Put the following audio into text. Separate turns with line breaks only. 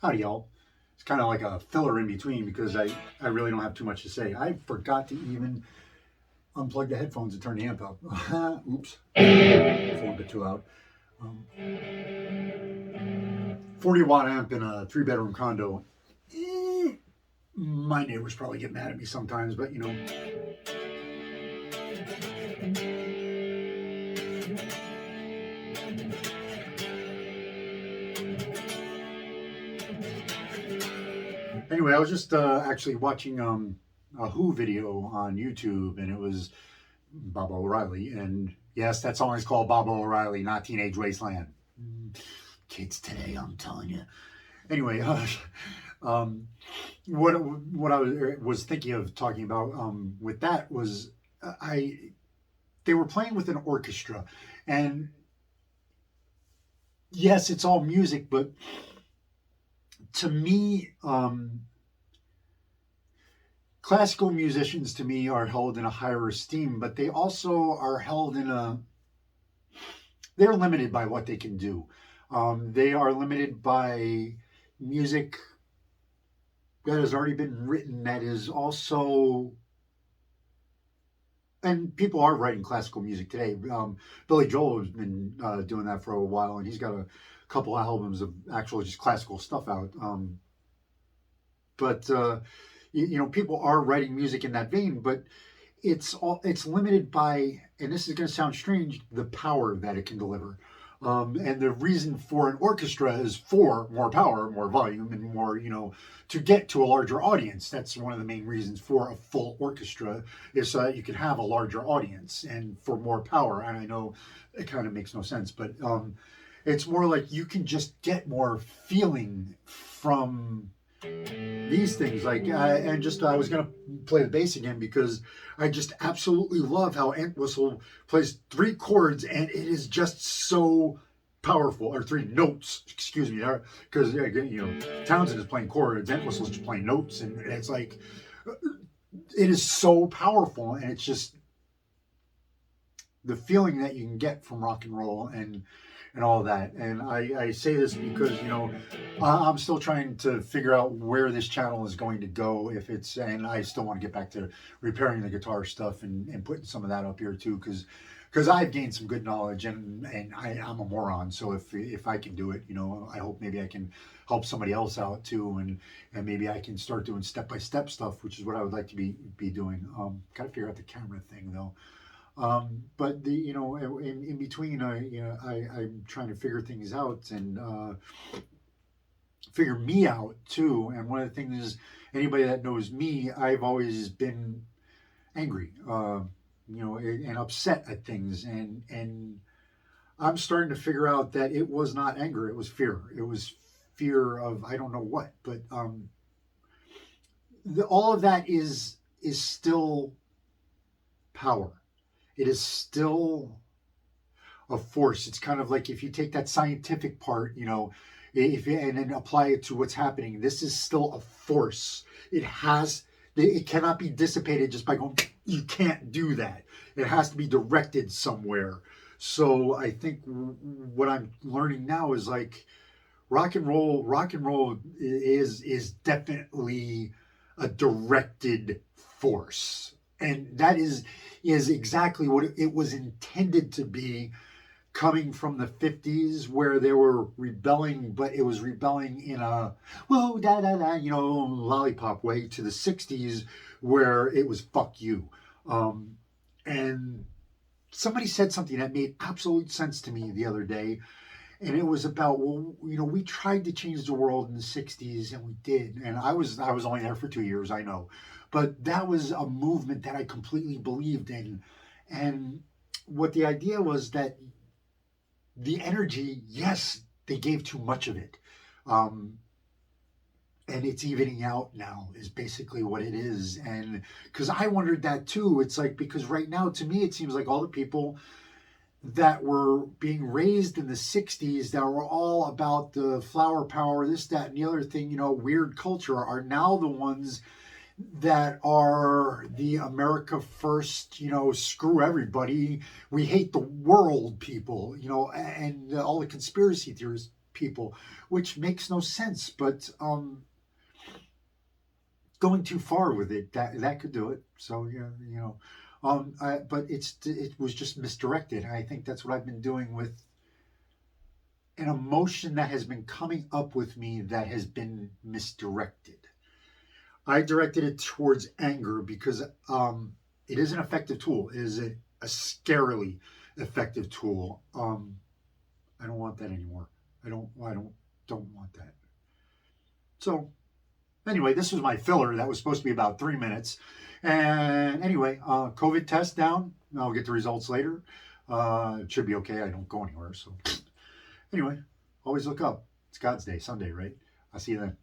Howdy, y'all. It's kind of like a filler in between because I really don't have too much to say. I forgot to even unplug the headphones and turn the amp up. Oops. It's a little bit too loud. Um, 40-watt amp in a 3-bedroom condo. My neighbors probably get mad at me sometimes, but you know. Anyway, I was just actually watching a Who video on YouTube, and it was Baba O'Reilly. And yes, that song is called Baba O'Reilly, not Teenage Wasteland. Kids today, I'm telling you. Anyway, um, what I was thinking of talking about with that was I they were playing with an orchestra, and yes, it's all music, but to me, classical musicians to me are held in a higher esteem, but they also are held in a they're limited by what they can do. They are limited by music that has already been written that is also and people are writing classical music today. Billy Joel has been doing that for a while, and he's got a couple albums of actual just classical stuff out. But you know, people are writing music in that vein, but it's limited by, and this is going to sound strange, the power that it can deliver. And the reason for an orchestra is for more power, more volume, and more, you know, to get to a larger audience. That's one of the main reasons for a full orchestra is so that you can have a larger audience and for more power. And I know it kind of makes no sense, but it's more like you can just get more feeling from these things and just I was gonna play the bass again because I just absolutely love how Entwistle plays 3 chords and it is just so powerful, or 3 notes, excuse me, because you know Townsend is playing chords, Entwistle's just playing notes, and it's like it is so powerful, and it's just the feeling that you can get from rock and roll and all of that. And I say this because, you know, I'm still trying to figure out where this channel is going to go. If it's, and I still want to get back to repairing the guitar stuff and putting some of that up here too, because I've gained some good knowledge and I'm a moron. So if I can do it, you know, I hope maybe I can help somebody else out too, and maybe I can start doing step-by-step stuff, which is what I would like to be doing. Got to figure out the camera thing though. But the you know in between I'm trying to figure things out and figure me out too. And one of the things is anybody that knows me, I've always been angry, you know, and upset at things, and I'm starting to figure out that it was not anger, it was fear. It was fear of I don't know what, but all of that is still power. It is still a force. It's kind of like if you take that scientific part, you know, if and then apply it to what's happening, this is still a force. It cannot be dissipated just by going. You can't do that. It has to be directed somewhere. So I think what I'm learning now is like rock and roll. Rock and roll is definitely a directed force, and that is exactly what it was intended to be, coming from the 50s where they were rebelling, but it was rebelling in a whoa da da da, you know, lollipop way, to the 60s where it was fuck you. And somebody said something that made absolute sense to me the other day, and it was about, well, you know, we tried to change the world in the 60s and we did, and I was only there for 2 years, I know, but that was a movement that I completely believed in. And what the idea was that the energy, yes, they gave too much of it, and it's evening out now is basically what it is. And because I wondered that too, it's like, because right now to me it seems like all the people that were being raised in the 60s that were all about the flower power, this, that, and the other thing, you know, weird culture, are now the ones that are the America first, you know, screw everybody, we hate the world people, you know, and all the conspiracy theories. people, which makes no sense. But going too far with it, that could do it. So yeah, but it was just misdirected, and I think that's what I've been doing with an emotion that has been coming up with me that has been misdirected. I directed it towards anger because it is an effective tool. It is a scarily effective tool. I don't want that anymore. I don't want that. So anyway, this was my filler. That was supposed to be about 3 minutes. And anyway, COVID test down. I'll get the results later. It should be okay. I don't go anywhere. So anyway, always look up. It's God's Day, Sunday, right? I'll see you then.